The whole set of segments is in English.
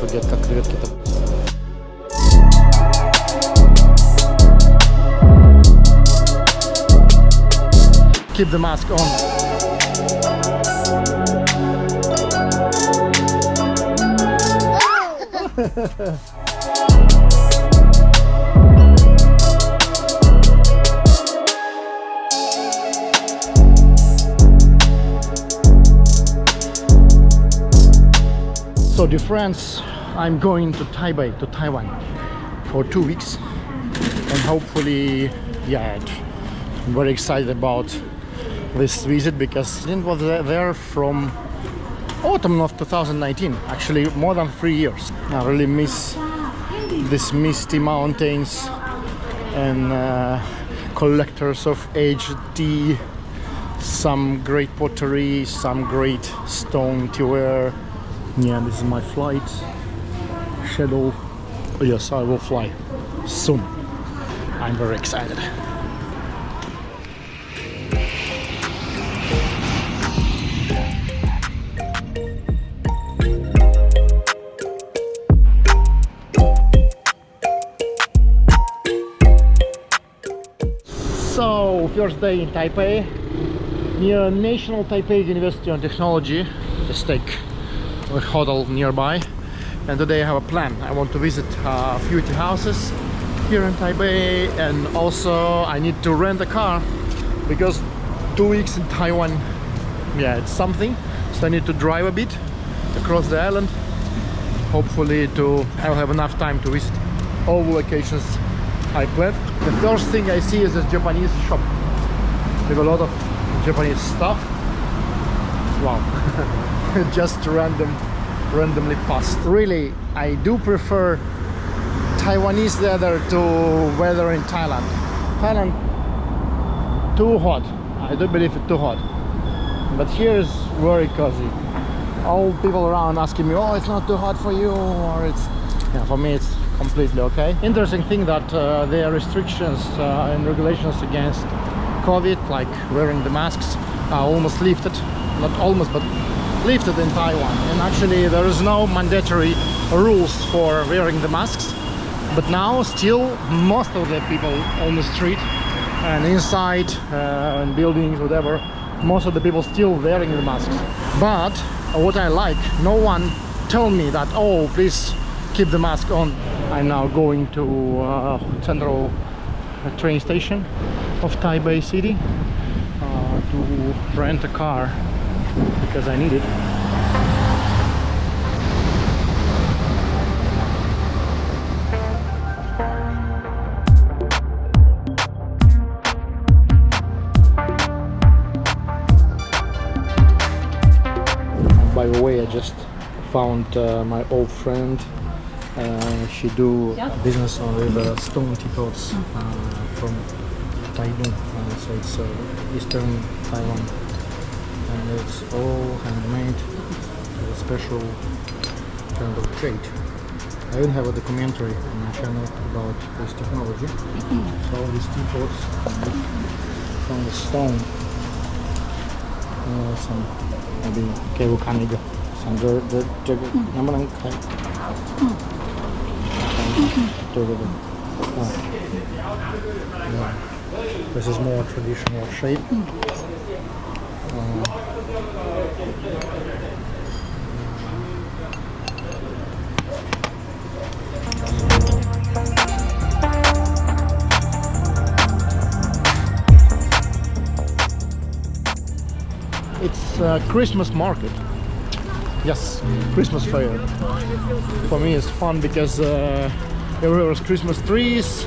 forget как креветки-то. Keep the mask on. So dear friends, I'm going to Taipei, to Taiwan for 2 weeks, and hopefully, yeah, I'm very excited about this visit because I was there from autumn of 2019, actually more than 3 years. I really miss these misty mountains and collectors of aged tea, some great pottery, some great stone ware. Yeah, this is my flight schedule. Oh, yes, I will fly soon. I'm very excited. So, first day in Taipei, near National Taipei University of Technology. Just take a hotel nearby, and today I have a plan. I want to visit a few tea houses here in Taipei, and also I need to rent a car because 2 weeks in Taiwan, yeah, it's something. So I need to drive a bit across the island. Hopefully I'll have enough time to visit all the locations I plan. The first thing I see is this Japanese shop with a lot of Japanese stuff. Wow. Just randomly passed. Really, I do prefer Taiwanese weather to weather in Thailand. Thailand too hot. I do believe it's too hot. But here is very cozy. All people around asking me, oh, it's not too hot for you, or it's, yeah, for me it's completely okay. Interesting thing that there are restrictions and regulations against COVID, like wearing the masks, are almost lifted. Not almost, but lifted in Taiwan. And actually there is no mandatory rules for wearing the masks. But now still most of the people on the street and inside in buildings, whatever, most of the people still wearing the masks. But what I like, no one told me that, oh, please keep the mask on. I'm now going to central train station of Taipei city to rent a car because I need it. By the way, I just found my old friend. She do business with stone teapots from Taiwan, so it's eastern Taiwan, and it's all handmade, a special kind of trade. I even have a documentary on my channel about this technology. So all these teapots from the stone, some maybe volcanic, some yeah. This is more traditional shape. It's a Christmas market. Yes, Christmas fair. For me it's fun because everywhere is Christmas trees,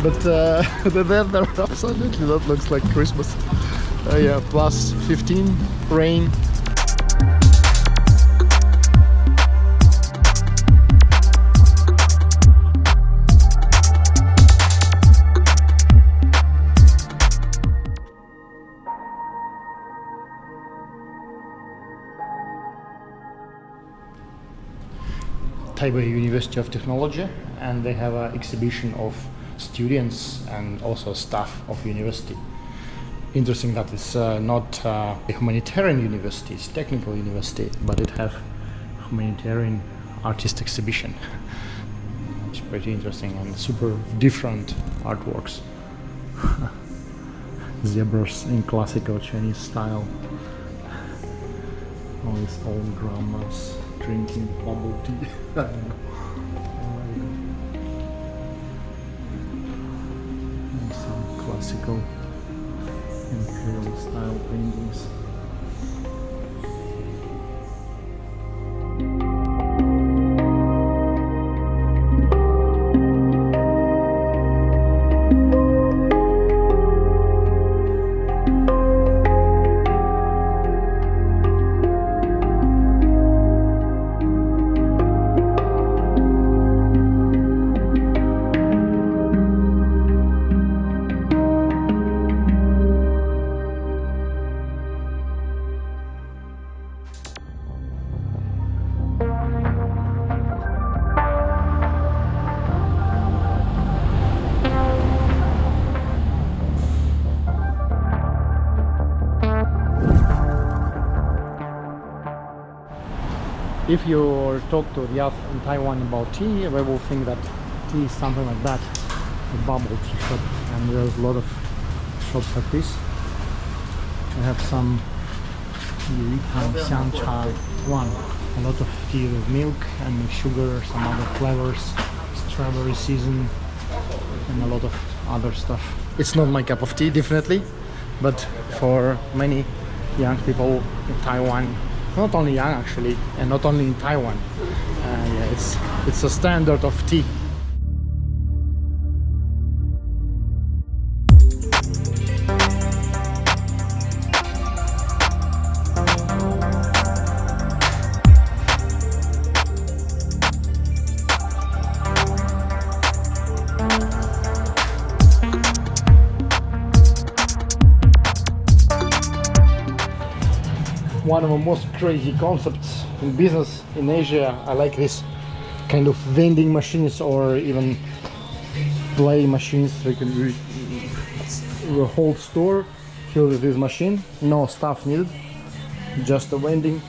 but the weather absolutely that looks like Christmas. Yeah, plus 15, rain. Taipei University of Technology, and they have an exhibition of students and also staff of university. Interesting that it's not a humanitarian university, it's technical university, but it have humanitarian artist exhibition. It's pretty interesting and super different artworks. Zebras in classical Chinese style. All these old grandmas drinking bubble tea. And some classical imperial style paintings. If you talk to the youth in Taiwan about tea, they will think that tea is something like that, a bubble tea shop, and there's a lot of shops like this. I have some xiangcha one, a lot of tea with milk and sugar, some other flavors, strawberry season, and a lot of other stuff. It's not my cup of tea, definitely, but for many young people in Taiwan, not only young actually, and not only in Taiwan, yeah, it's a standard of tea. One of the most crazy concepts in business in Asia. I like this kind of vending machines or even play machines. So you can do a whole store filled with this machine, no stuff needed, just a vending,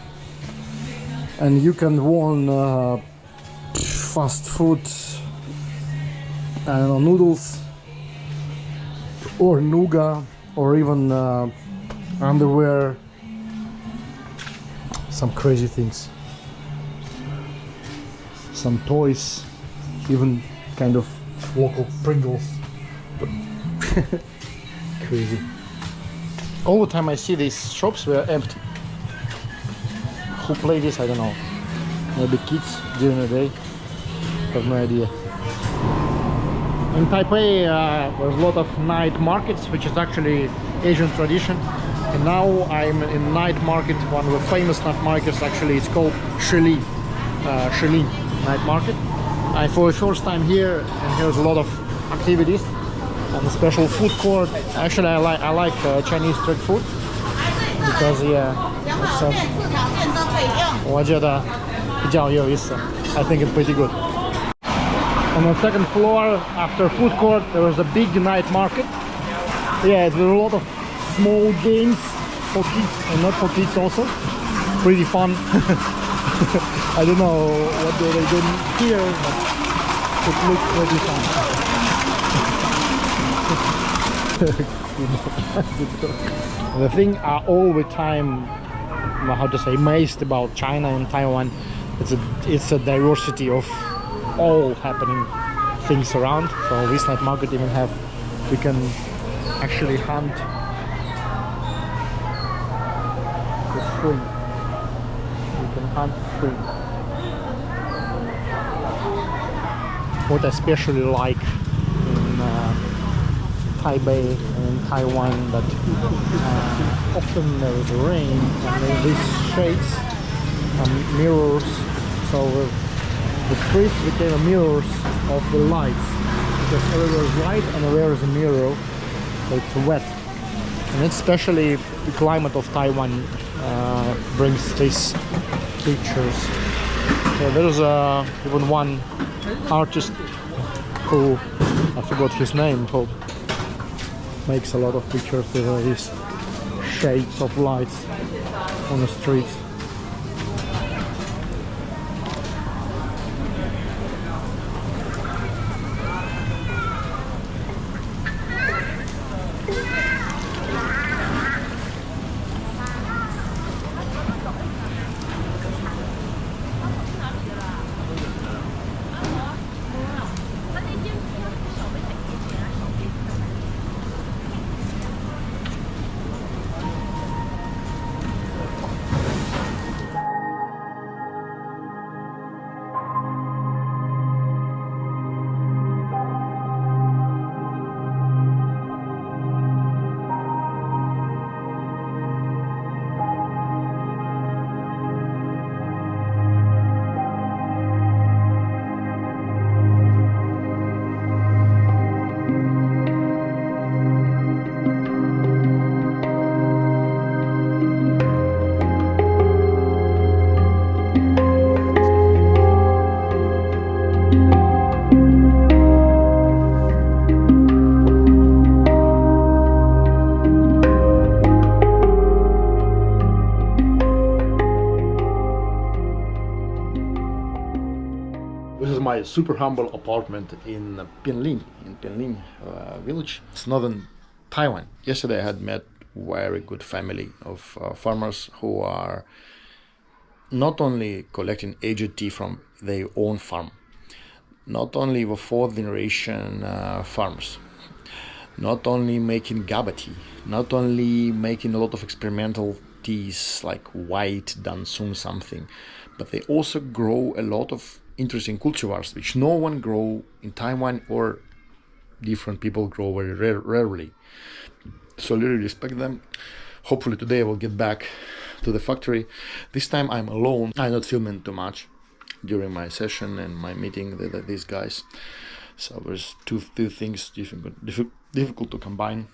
and you can win fast food, I don't know, noodles or nougat or even underwear. Some crazy things, some toys, even kind of local Pringles. Crazy. All the time I see these shops were empty. Who play this? I don't know. Maybe kids during the day. I have no idea. In Taipei there's a lot of night markets, which is actually Asian tradition. And now I'm in night market, one of the famous night markets actually, it's called Shilin night market. I for the first time here, and here's a lot of activities and a special food court. Actually I like Chinese street food because yeah, I think it's pretty good. On the second floor after food court there was a big night market. Yeah, there's a lot of small games for kids and not for kids also. Pretty fun. I don't know what they do here, but it looks pretty fun. The thing I all the time, how to say, amazed about China and Taiwan, it's a diversity of all happening things around. So this night market even have, we can actually hunt shrimp. You can hunt shrimp. What I especially like in Taipei and in Taiwan, that often there is rain and there are these shades and mirrors, so the streets became mirrors of the lights, because everywhere is light and everywhere is a mirror, so it's wet. And especially the climate of Taiwan brings these pictures. So there's even one artist who, I forgot his name, who makes a lot of pictures with these shades of lights on the streets. my super humble apartment in Pinglin, village. It's northern Taiwan. Yesterday I had met very good family of farmers who are not only collecting aged tea from their own farm, not only the fourth generation farms, not only making GABA tea, not only making a lot of experimental teas like white, Dansung something, but they also grow a lot of interesting cultivars which no one grow in Taiwan, or different people grow very rarely. So I really respect them. Hopefully today I will get back to the factory. This time I'm alone. I'm not filming too much during my session and my meeting with these guys. So there's two things difficult to combine.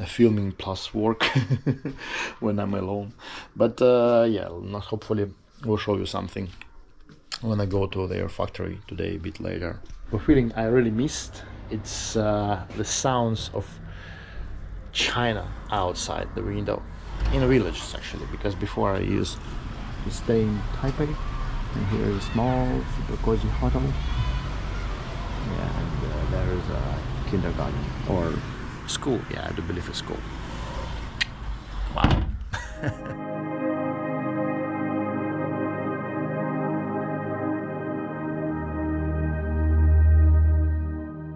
Filming plus work when I'm alone. But yeah, hopefully we'll show you something when I go to their factory today a bit later. The feeling I really missed, it's the sounds of China outside the window in the villages actually, because before I used to stay in Taipei, and here is a small super cozy hotel, and there is a kindergarten or school. Yeah, I do believe it's school. Wow.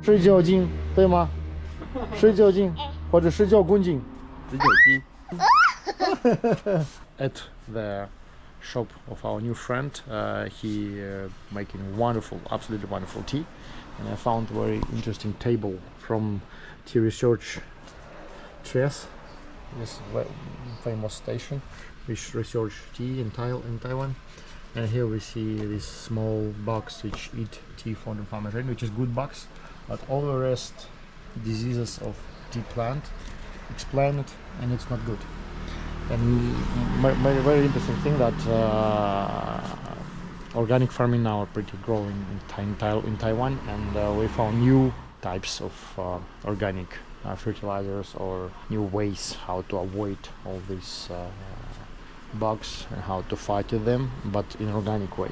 睡觉巾对吗？睡觉巾或者睡觉公巾。睡觉巾。At the shop of our new friend, he making wonderful, absolutely wonderful tea, and I found very interesting table from tea research TRES, this famous station which research tea in Taiwan. And here we see this small box which eat tea from the plantation, which is good box, but all the rest diseases of tea plant explain it, and it's not good. And very interesting thing that organic farming now are pretty growing in Taiwan, and we found new types of organic fertilizers, or new ways how to avoid all these bugs and how to fight with them, but in an organic way.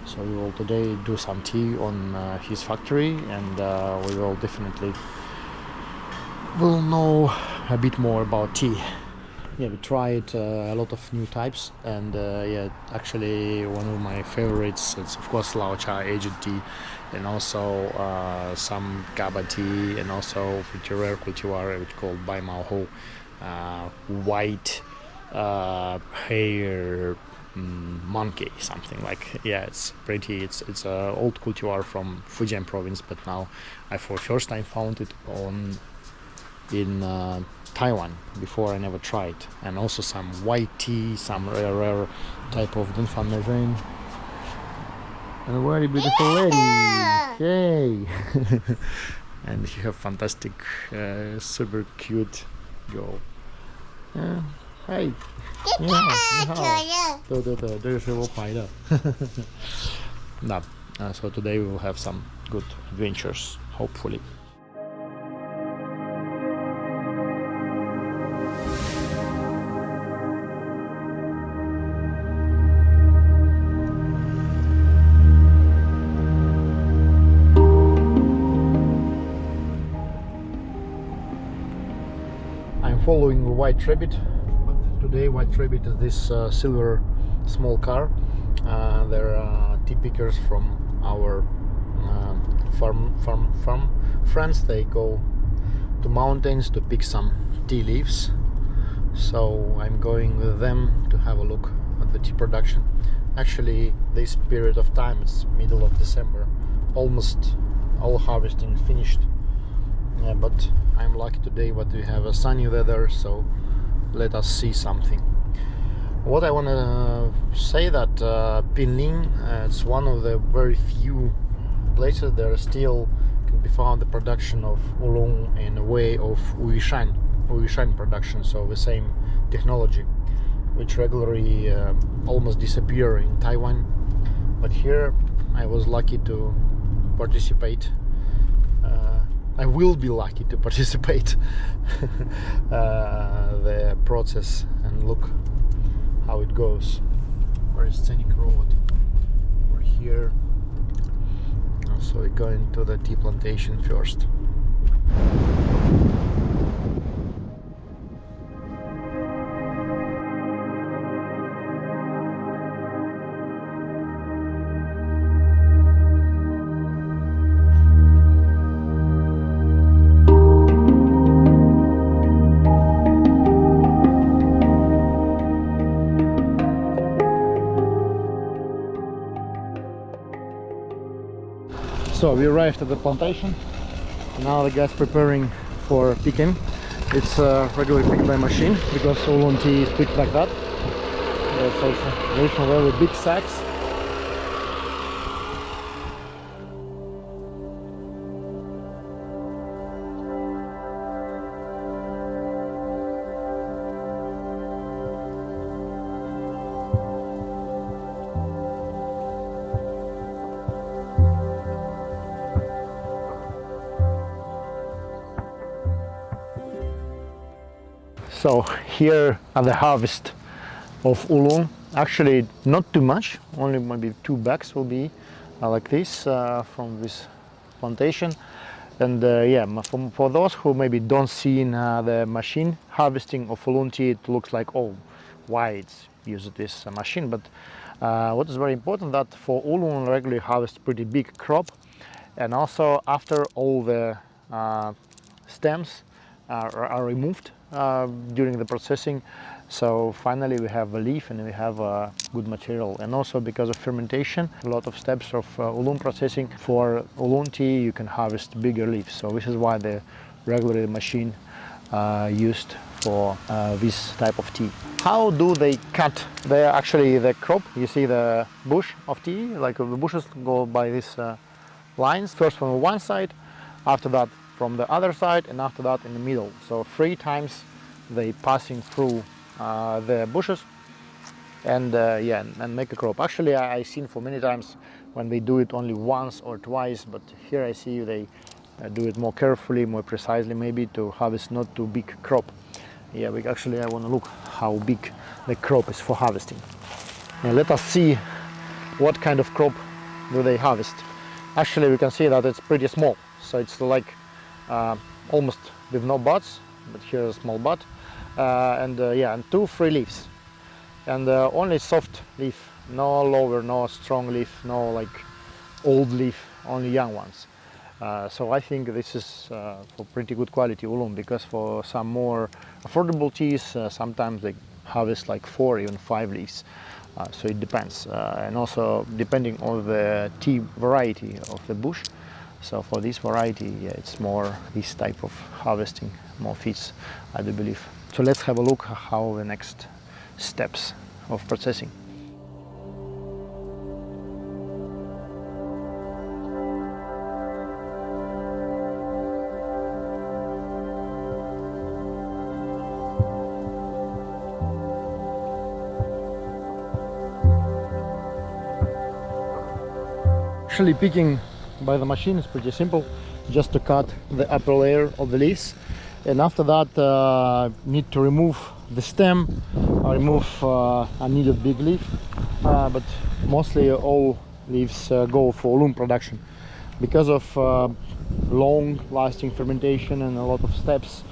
So we will today do some tea on his factory, and we will definitely will know a bit more about tea. Yeah, we tried a lot of new types, and yeah, actually one of my favorites is of course Moychay aged tea, and also some GABA tea, and also pretty rare cultivar which called baozhong, white hair monkey, something like. Yeah, it's pretty. It's a old cultivar from Fujian province, but now I for first time found it in Taiwan. Before I never tried. And also some white tea, some rare type of Dunfan Marine. And a very beautiful lady. Yay! And she have fantastic, super cute girl. Hey. 你好，对，这是我拍的。那so today we will have some good adventures, hopefully. I'm following the White Rabbit. Today White Rabbit is this silver small car. They're tea pickers from our farm friends. They go to mountains to pick some tea leaves. So I'm going with them to have a look at the tea production. Actually, this period of time, it's middle of December, almost all harvesting finished. Yeah, but I'm lucky today that we have a sunny weather, so let us see something. What I want to say that Pinglin, it's one of the very few places there still can be found the production of Oolong in a way of Wuishan production, so the same technology, which regularly almost disappear in Taiwan. But here I was lucky to participate. I will be lucky to participate the process and look how it goes. Very scenic road. We're here So we're going to the tea plantation first. So we arrived at the plantation. Now the guys preparing for picking. It's regularly picked by machine because Oolong tea is picked like that. So it's very big sacks. So here at the harvest of Oolong, actually not too much, only maybe 2 bags will be like this from this plantation. And yeah, for those who maybe don't see the machine harvesting of Oolong tea, it looks like, oh, why it's used this machine. But what is very important that for Oolong regularly harvest pretty big crop, and also after all the stems are removed during the processing, so finally we have a leaf and we have a good material. And also because of fermentation, a lot of steps of Oolong processing, for Oolong tea you can harvest bigger leaves. So this is why the regular machine used for this type of tea. How do they cut the crop? You see the bush of tea, like the bushes go by these lines, first from one side, after that from the other side, and after that in the middle. So 3 times they passing through the bushes and yeah, and make a crop. Actually I seen for many times when they do it only once or twice, but here I see they do it more carefully, more precisely, maybe to harvest not too big crop. Yeah, actually I want to look how big the crop is for harvesting. Now let us see what kind of crop do they harvest. Actually we can see that it's pretty small, so it's like almost with no buds, but here is a small bud, and yeah, and 2-3 leaves, and only soft leaf, no lower, no strong leaf, no like old leaf, only young ones. So I think this is for pretty good quality Oolong, because for some more affordable teas sometimes they harvest like 4, even 5 leaves. So it depends, and also depending on the tea variety of the bush. So for this variety, yeah, it's more this type of harvesting more fits, I do believe. So let's have a look how the next steps of processing. Actually picking by the machine is pretty simple, just to cut the upper layer of the leaves, and after that need to remove the stem, remove unneeded big leaf, but mostly all leaves go for Oolong production. Because of long lasting fermentation and a lot of steps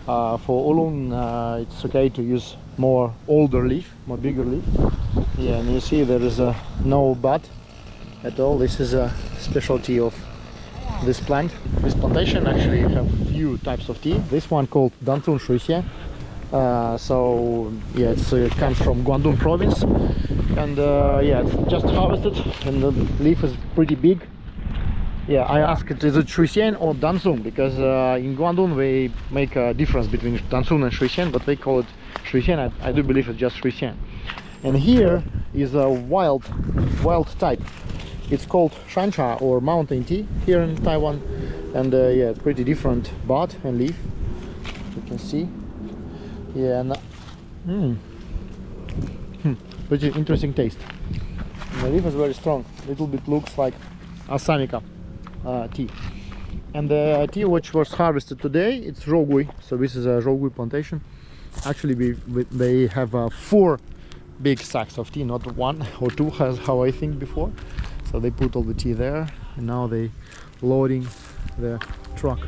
for Oolong, it's okay to use more older leaf, more bigger leaf. Yeah, and you see there is no bud at all. This is a specialty of this plant. This plantation actually have few types of tea. This one called Dansun Shuixie. So yeah, it comes from Guangdong province, and yeah, it's just harvested, and the leaf is pretty big. Yeah, I asked it, is it Shuixie or Dansun, because in Guangdong we make a difference between Dansun and Shuixie, but they call it Shuixie. I do believe it's just Shuixie. And here is a wild type. It's called shancha or mountain tea here in Taiwan, and yeah, it's pretty different bud and leaf, you can see. Yeah, and pretty interesting taste. And the leaf is very strong. Little bit looks like Asamika tea. And the tea which was harvested today, it's Zhougui. So this is a Zhougui plantation. Actually, they have 4 big sacks of tea, not 1 or 2 as how I think before. So they put all the tea there, and now they loading the truck.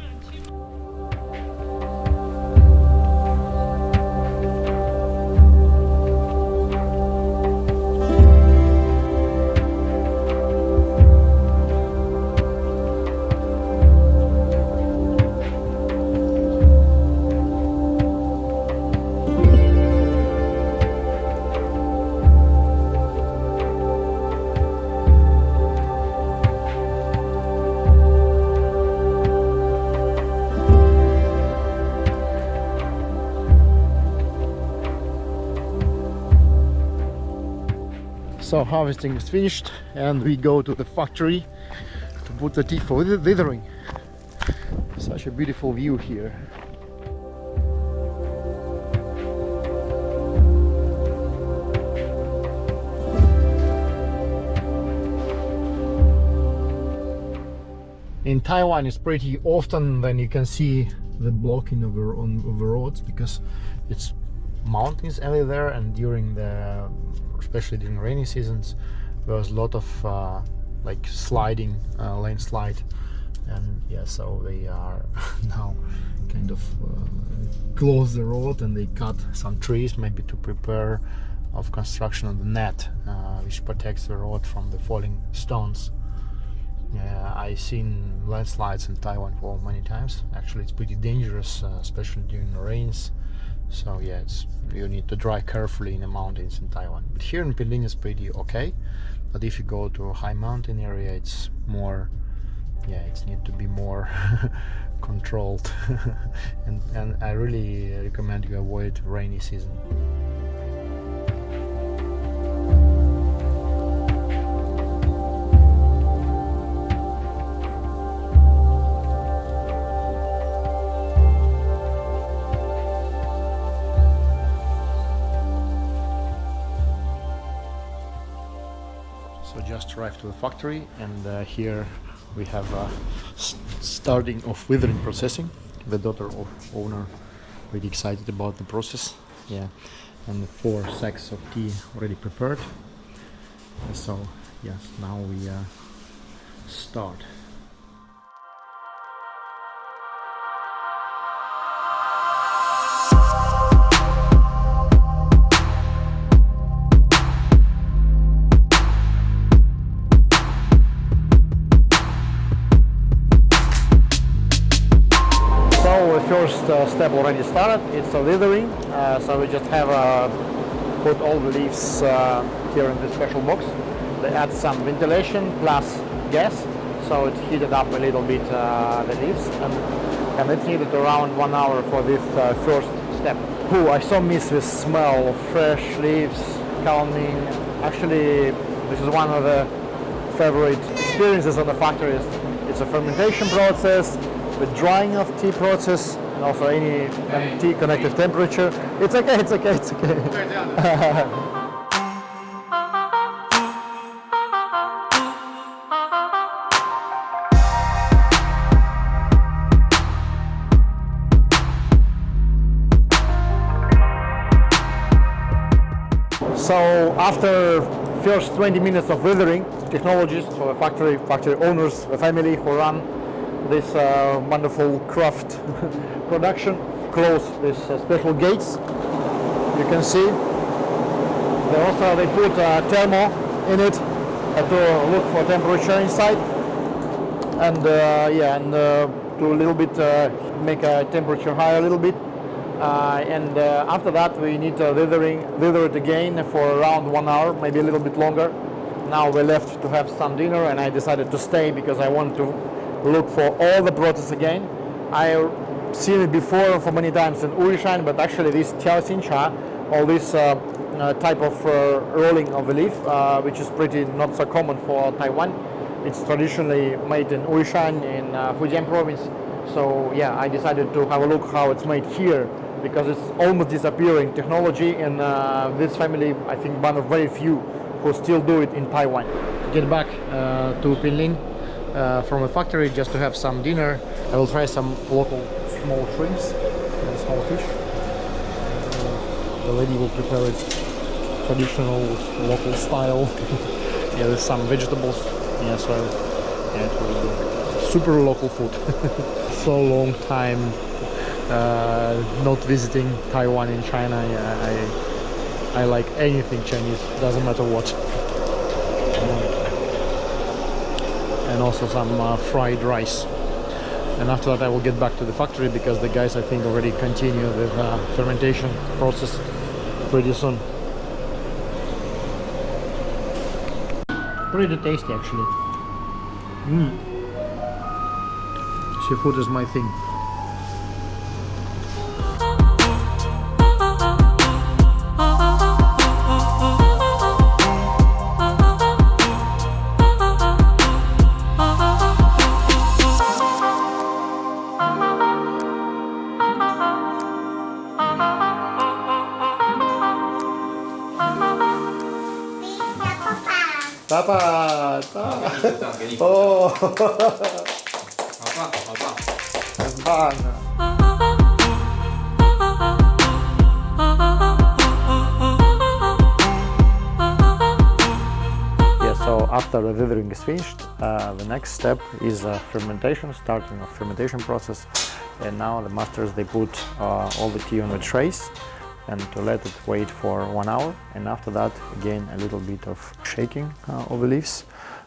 So harvesting is finished and we go to the factory to put the tea for withering. Such a beautiful view here. In Taiwan it's pretty often when you can see the blocking of the roads, because it's mountains everywhere, and during the, especially during rainy seasons, there was a lot of like sliding, landslide, and yeah, so they are now kind of close the road and they cut some trees, maybe to prepare of construction of the net, which protects the road from the falling stones. I've seen landslides in Taiwan for many times. Actually, it's pretty dangerous, especially during the rains. So yeah, you need to drive carefully in the mountains in Taiwan. But here in Pinglin it's pretty okay. But if you go to a high mountain area, it's more, yeah, it's need to be more controlled. and I really recommend you avoid rainy season. So just arrived to the factory, and here we have starting of withering processing. The daughter of owner really excited about the process. Yeah, and 4 sacks of tea already prepared. So yes, now we start. First step already started. It's a withering, so we just have put all the leaves here in this special box. They add some ventilation plus gas, so it's heated up a little bit, the leaves, and it's needed around 1 hour for this first step. I so miss this smell of fresh leaves, calming. Actually, this is one of the favorite experiences on the factory. It's a fermentation process, the drying of tea process, and also any tea connective temperature. It's okay, it's okay, it's okay. So after first 20 minutes of withering, technologists, so the factory owners, the family who run this wonderful craft production, close these special gates. You can see they put a thermo in it to look for temperature inside, and to a little bit make a temperature higher a little bit, and after that we need to wither it again for around 1 hour, maybe a little bit longer. Now we're left to have some dinner, and I decided to stay because I want to look for all the process again. I've seen it before for many times in Moychay, but actually this tiaoxincha, or this type of rolling of the leaf, which is pretty not so common for Taiwan. It's traditionally made in Moychay in Fujian province. So yeah, I decided to have a look how it's made here, because it's almost disappearing technology, and this family, I think, one of very few who still do it in Taiwan. Get back to Pinglin from the factory just to have some dinner. I will try some local small shrimps and small fish. The lady will prepare it traditional local style. Yeah, with some vegetables. Yeah, so yeah, it will be super local food. So long time not visiting Taiwan in China. Yeah, I like anything Chinese, doesn't matter what. And also some fried rice. And after that I will get back to the factory because the guys I think already continue with fermentation process pretty soon. Pretty tasty actually. Seafood is my thing. Papa, oh, 很棒啊。Yeah, so after the withering is finished, the next step is fermentation, starting of fermentation process. And now the masters, they put all the tea on the trays and to let it wait for 1 hour, and after that again a little bit of shaking of the leaves.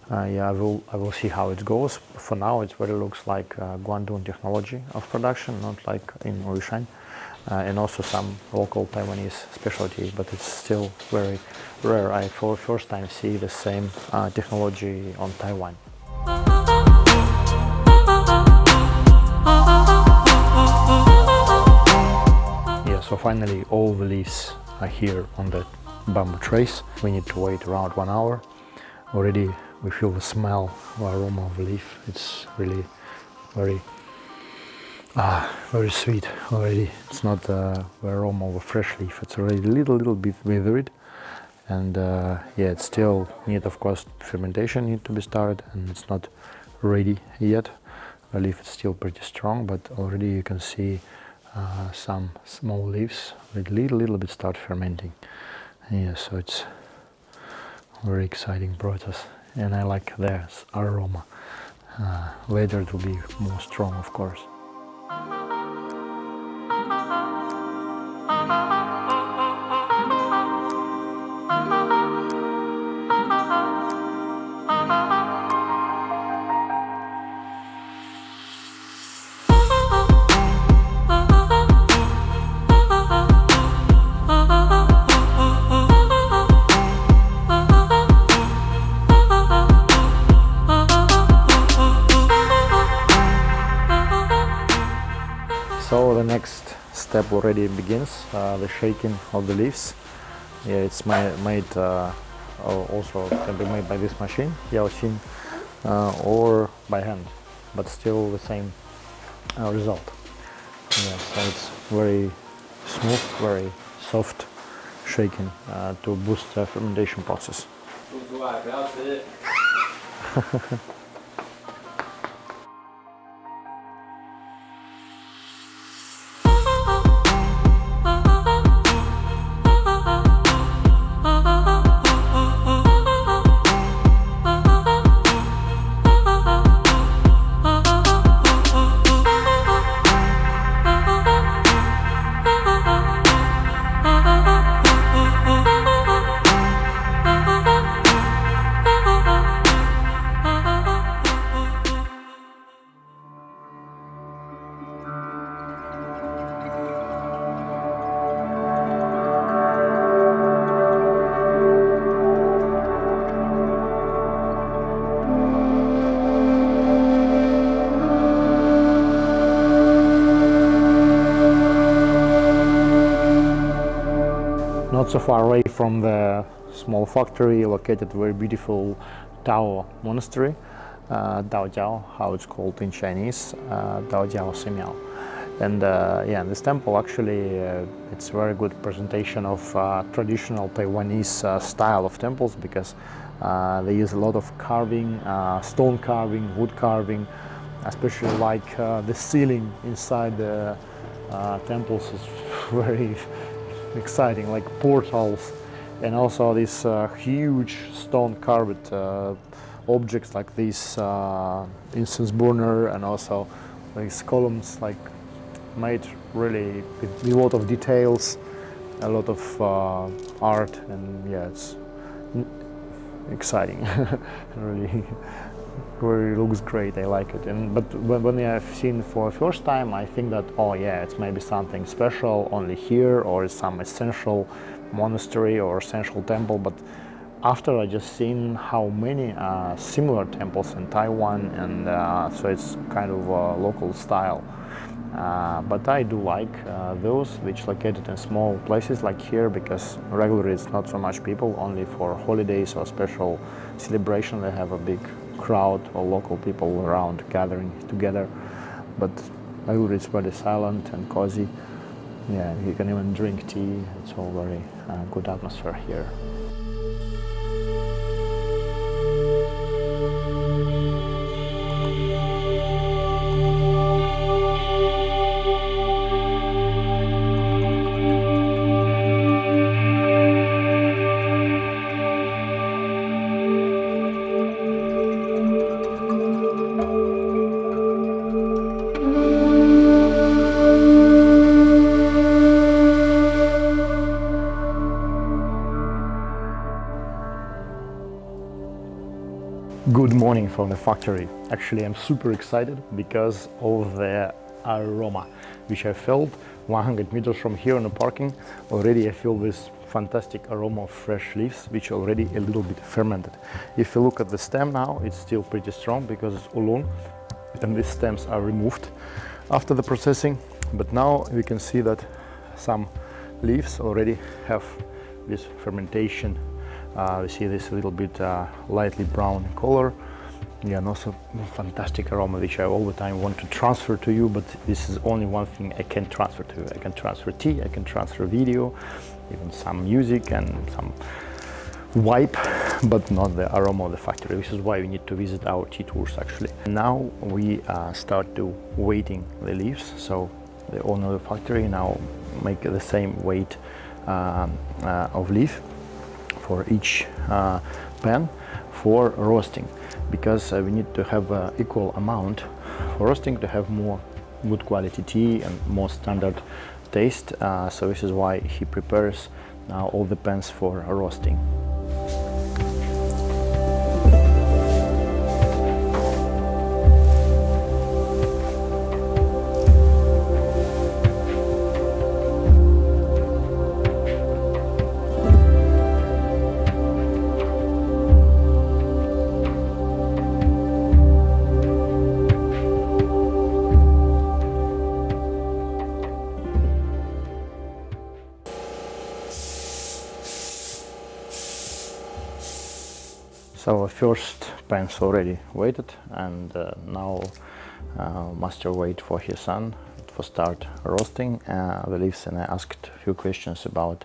Yeah, I will see how it goes. For now it really looks like Guangdong technology of production, not like in Moychay, and also some local Taiwanese specialty, but it's still very rare. I for the first time see the same technology on Taiwan. So finally all the leaves are here on the bamboo trays. We need to wait around 1 hour. Already we feel the smell, the aroma of the leaf. It's really very sweet already. It's not the aroma of a fresh leaf. It's already a little bit withered. And yeah, it's still need, of course, fermentation need to be started, and it's not ready yet. The leaf is still pretty strong, but already you can see some small leaves with little bit start fermenting. Yeah, so it's very exciting process, and I like the aroma. Later it will be more strong, of course. So the next step already begins, the shaking of the leaves. Yeah, it's made also can be made by this machine, Yaoxin, or by hand, but still the same result. Yeah, so it's very smooth, very soft shaking to boost the fermentation process. Not so far away from the small factory located very beautiful Tao monastery, Daojiao, how it's called in Chinese, Daojiao Semiao. And yeah, this temple actually it's a very good presentation of traditional Taiwanese style of temples, because they use a lot of carving, stone carving, wood carving, especially like the ceiling inside the temples is very exciting, like portals, and also this huge stone carved objects like this incense burner, and also these columns, like made really with a lot of details, a lot of art, and yeah, it's exciting. Really, really looks great. I like it. And but when I've seen for the first time, I think that, oh yeah, it's maybe something special only here, or it's some essential monastery or essential temple. But after I just seen how many similar temples in Taiwan, and so it's kind of local style. But I do like those which located in small places like here, because regularly it's not so much people, only for holidays or special celebration they have a big crowd or local people around gathering together. But regularly it's very silent and cozy. Yeah, you can even drink tea. It's all very good atmosphere here. Good morning from the factory. Actually, I'm super excited because of the aroma which I felt 100 meters from here in the parking. Already I feel this fantastic aroma of fresh leaves, which already a little bit fermented. If you look at the stem now, it's still pretty strong because it's Oolong, and these stems are removed after the processing. But now we can see that some leaves already have this fermentation. We see this a little bit lightly brown color. Yeah, and also fantastic aroma, which I all the time want to transfer to you, but this is only one thing I can transfer to you. I can transfer tea, I can transfer video, even some music and some vibe, but not the aroma of the factory. This is why we need to visit our tea tours actually. Now we start to weighting the leaves. So the owner of the factory now make the same weight of leaf for each pan for roasting, because we need to have equal amount for roasting to have more good quality tea and more standard taste. So this is why he prepares now all the pans for roasting. So the first pan's already weighted, and now master wait for his son for start roasting the leaves, and I asked a few questions about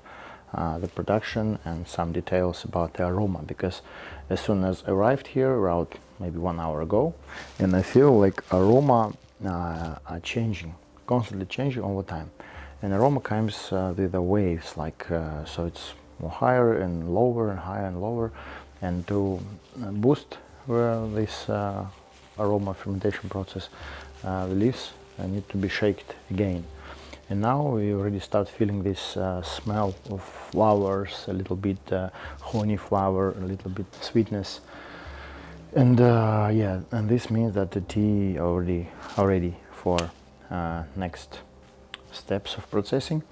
the production and some details about the aroma, because as soon as I arrived here around maybe 1 hour ago, and I feel like aroma are changing, constantly changing all the time, and aroma comes with the waves, like so it's more higher and lower and higher and lower. And to boost this aroma fermentation process, the leaves need to be shaked again. And now we already start feeling this smell of flowers, a little bit honey flower, a little bit sweetness. And yeah, and this means that the tea already ready for next steps of processing.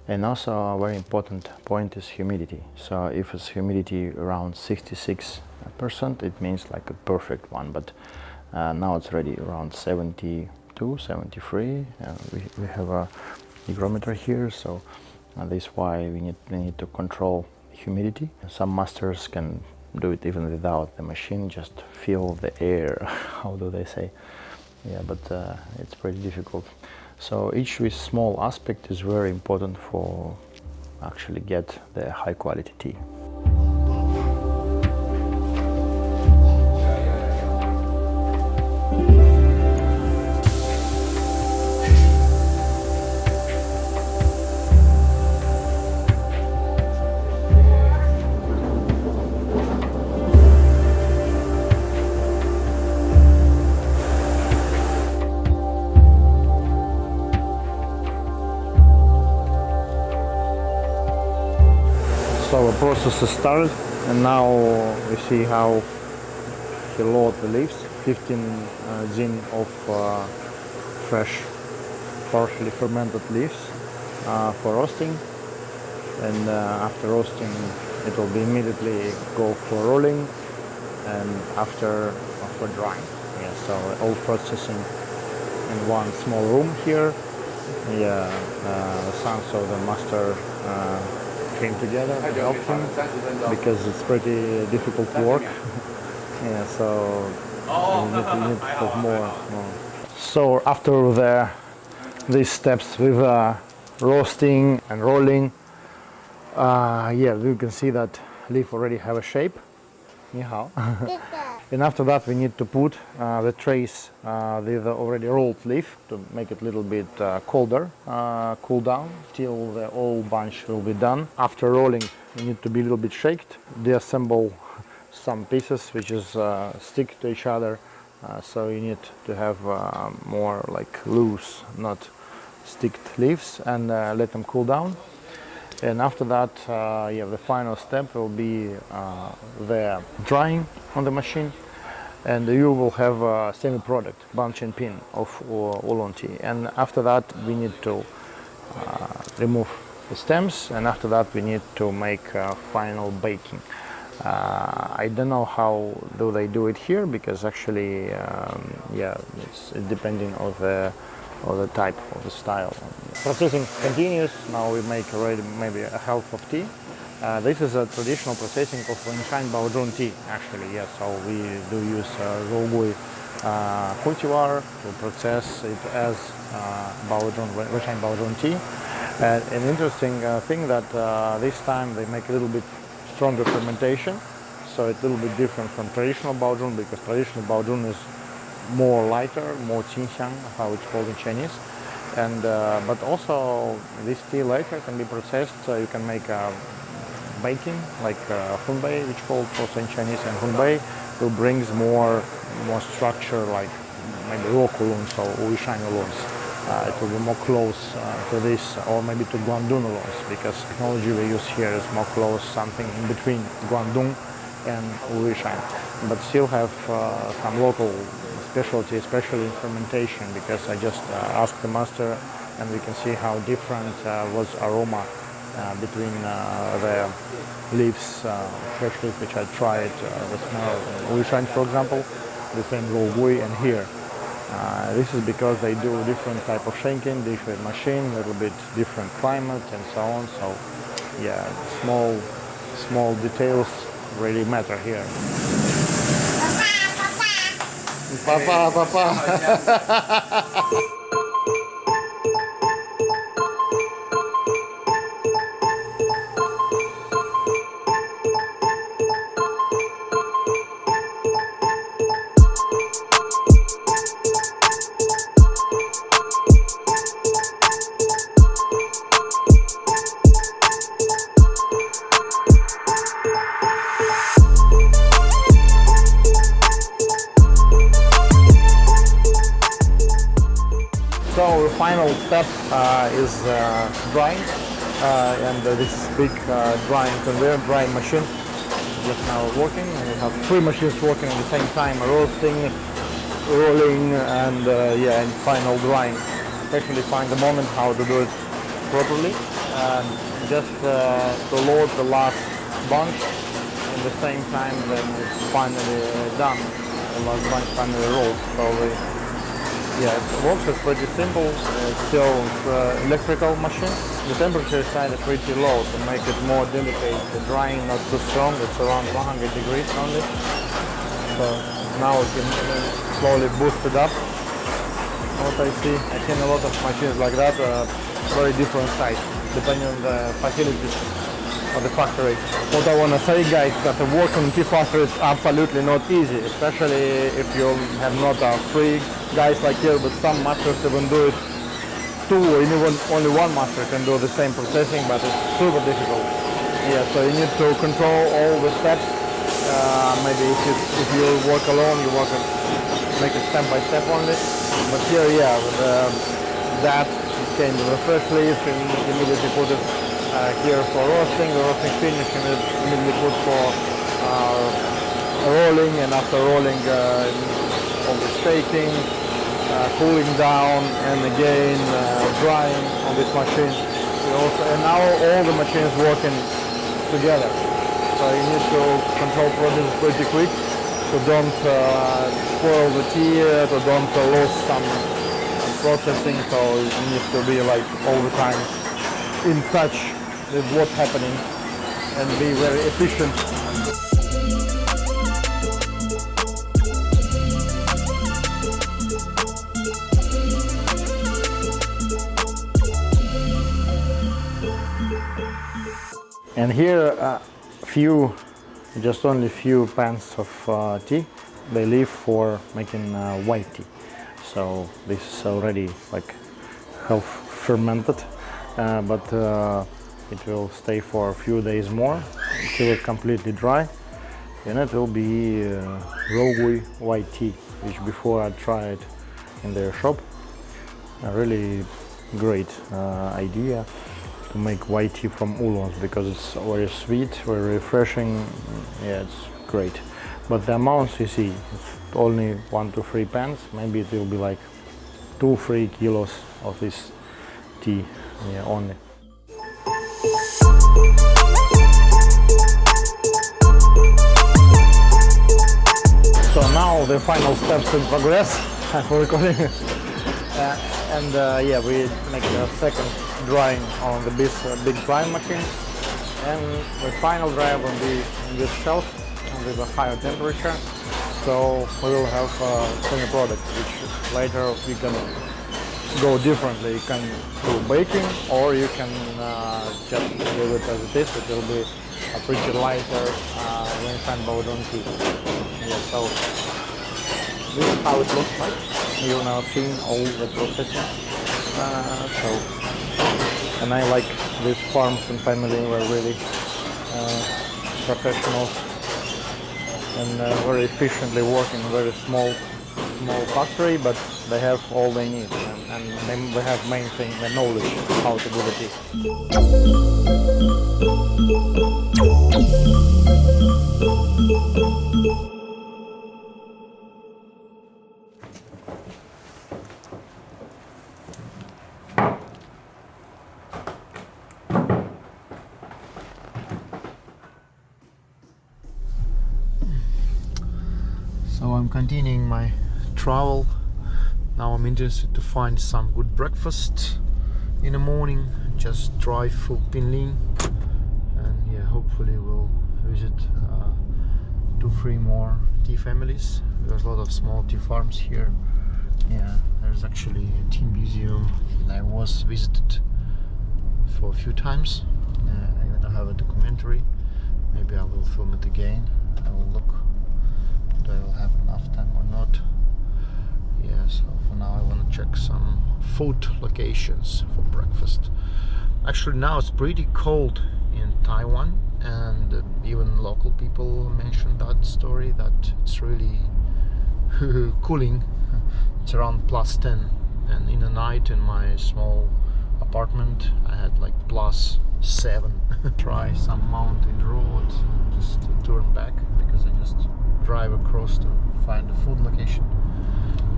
And also a very important point is humidity. So if it's humidity around 66%, it means like a perfect one. But now it's already around 72, 73. We have a hygrometer here, so this is why we need to control humidity. Some masters can do it even without the machine, just feel the air. How do they say? Yeah, but it's pretty difficult. So each small aspect is very important for actually get the high quality tea. So the process is started, and now we see how he load the leaves. 15 zin of fresh, partially fermented leaves for roasting, and after roasting it will be immediately go for rolling, and after for drying. Yeah, so all processing in one small room here. Yeah, the sons of the master came together to help him because it's pretty difficult work. Yeah, so you need of more. So after these steps with roasting and rolling, yeah, we can see that leaf already have a shape. Anyhow. And after that we need to put the trays with the already rolled leaf to make it a little bit colder, cool down till the whole bunch will be done. After rolling we need to be a little bit shaked, deassemble some pieces which is stick to each other, so you need to have more like loose, not sticked leaves, and let them cool down. And after that, yeah, the final step will be the drying on the machine, and you will have a semi-product, bunch and pin of oolong tea. And after that we need to remove the stems, and after that we need to make final baking. I don't know how do they do it here, because actually yeah, it's depending on the type of the style. Processing continues. Now we make already maybe a half of tea. This is a traditional processing of Moychay baozhong tea, actually. Yes, so we do use Sergey cultivar to process it as Moychay baozhong tea. And an interesting thing that this time they make a little bit stronger fermentation, so it's a little bit different from traditional baozhong, because traditional baozhong is more lighter, more qingxiang, how it's called in Chinese. And but also this tea later can be processed, so you can make baking like hunbei, which called also in Chinese, and hunbei will brings more structure, like maybe rock oolongs or Moychay oolongs. It will be more close to this, or maybe to Guangdong oolongs, because technology we use here is more close, something in between Guangdong and Moychay, but still have some local specialty, especially in fermentation, because I just asked the master, and we can see how different was aroma between the leaves, fresh leaves which I tried, the smell Moychay, for example, the same Sergey, and here. This is because they do different type of shanking, different machine, a little bit different climate and so on. So yeah, small details really matter here. Papa, papa. So the final step is drying, and this is big drying conveyor, drying machine just now working. And we have 3 machines working at the same time: roasting, rolling, and yeah, and final drying. Especially find the moment how to do it properly, and just to load the last bunch at the same time when it's finally done. The last bunch finally rolled. So yeah, it works. It's pretty simple. It's still electrical machine. The temperature side is pretty low to make it more delicate. The drying not too strong. It's around 100 degrees only. So now we can slowly boost it up. What I see, I've seen a lot of machines like that, very different size, depending on the facilities of the factory. What I want to say, guys, that the work in tea factory is absolutely not easy, especially if you have not 3 guys like here, but some masters even do it 2, or even only 1 master can do the same processing, but it's super difficult. Yeah, so you need to control all the steps. Maybe if you work alone, you make it step by step only. But here, yeah, with that came with the fresh leaf, and immediately put it here for roasting. The roasting finish and immediately put for rolling, and after rolling all the staking, cooling down, and again drying on this machine. And now all the machines working together. So you need to control process pretty quick, so don't spoil the tea, to don't lose some processing. So you need to be like all the time in touch with what's happening and be very efficient. And here just only few pans of tea. They leave for making white tea. So this is already like half fermented, but it will stay for a few days more until it's completely dry, and it will be raw white tea, which before I tried in their shop. A really great idea to make white tea from oolongs, because it's very sweet, very refreshing. Yeah, it's great. But the amounts you see, it's only 1 to 3 pans. Maybe it will be like 2-3 kilos of this tea, yeah, only. So now the final steps in progress for recording. Yeah, we make a second drying on the big drying machine, and the final dry will be in this shelf with a higher temperature. So we will have a clean product, which later we can go differently. You can do baking, or you can just leave it as it is. It will be a pretty lighter when you find baozhong tea. Yeah, so this is how it looks like. You're now seeing all the processing. And I like these farms and family were really professional and very efficiently working. Very small factory, but they have all they need, and they have main thing, the knowledge how to do the tea. So I'm continuing my travel. Now I'm interested to find some good breakfast in the morning. Just drive through Pinglin, and yeah, hopefully we'll visit 2-3 more tea families. There's a lot of small tea farms here. Yeah, there's actually a tea museum that I was visited for a few times. I even have a documentary. Maybe I will film it again. I will look. I will have enough time or not. Yeah, so for now I want to check some food locations for breakfast. Actually now it's pretty cold in Taiwan, and even local people mentioned that story, that it's really cooling. It's around +10, and in the night in my small apartment I had like +7. Try some mountain road just to turn back, because I just drive across to find a food location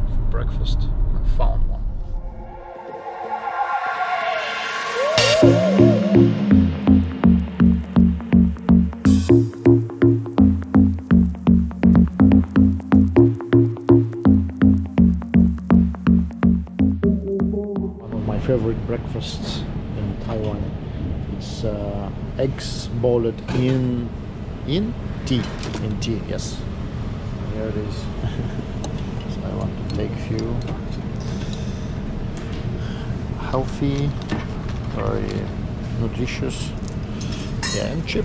for breakfast. I found one. One of my favorite breakfasts in Taiwan. It's eggs boiled in tea. In tea, yes. Here it is. So I want to take a few. Healthy, very nutritious, yeah, and cheap.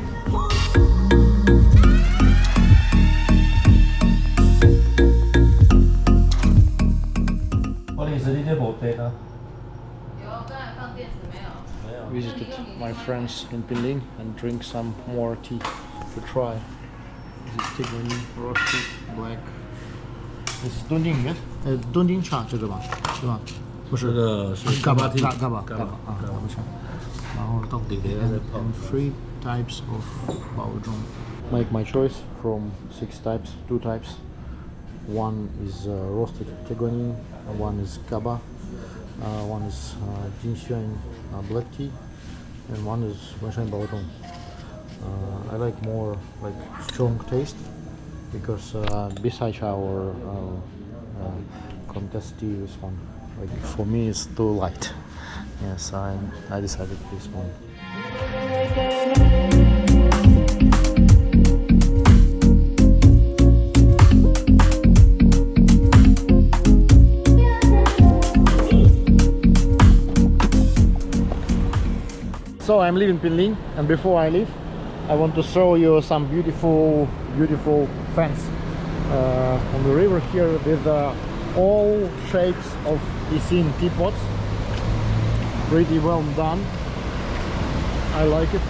Visited my friends in Pinglin and drink some more tea to try. This is Pinglin roasted black. This is 敦丁，敦丁茶这个吧，是吧？不是，这个是嘎巴啊，不是。and 3 types of baozhong. Make my choice from 6 types, 2 types. One is roasted teguanyin, one is kaba, one is jinshuan black tea, and one is Moychay baozhong. I like more like strong taste because besides our contest tea, this one like for me it's too light. Yes, I decided this one. So I'm leaving Pinglin, and before I leave, I want to show you some beautiful fence on the river here with all shapes of Isin teapots. Pretty well done. I like it.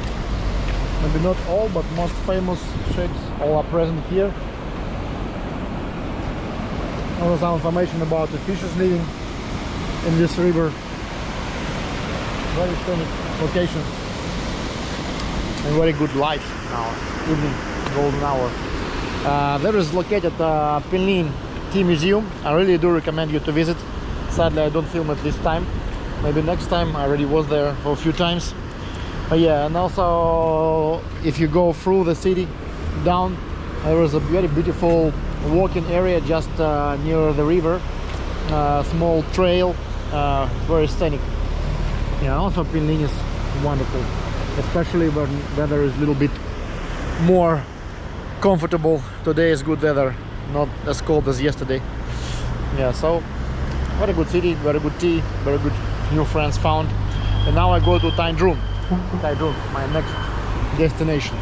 Maybe not all, but most famous shapes all are present here. Also some information about the fishes living in this river. Very scenic location and very good light now, evening, golden hour. There is located Pinglin Tea Museum. I really do recommend you to visit. Sadly I don't film it this time, maybe next time. I already was there for a few times. But yeah, and also if you go through the city down, there is a very beautiful walking area just near the river, small trail, very scenic. Yeah, also Pinglin is wonderful, especially when weather is a little bit more comfortable. Today is good weather, not as cold as yesterday. Yeah, so very good city, very good tea, very good new friends found. And now I go to Taiwan, my next destination.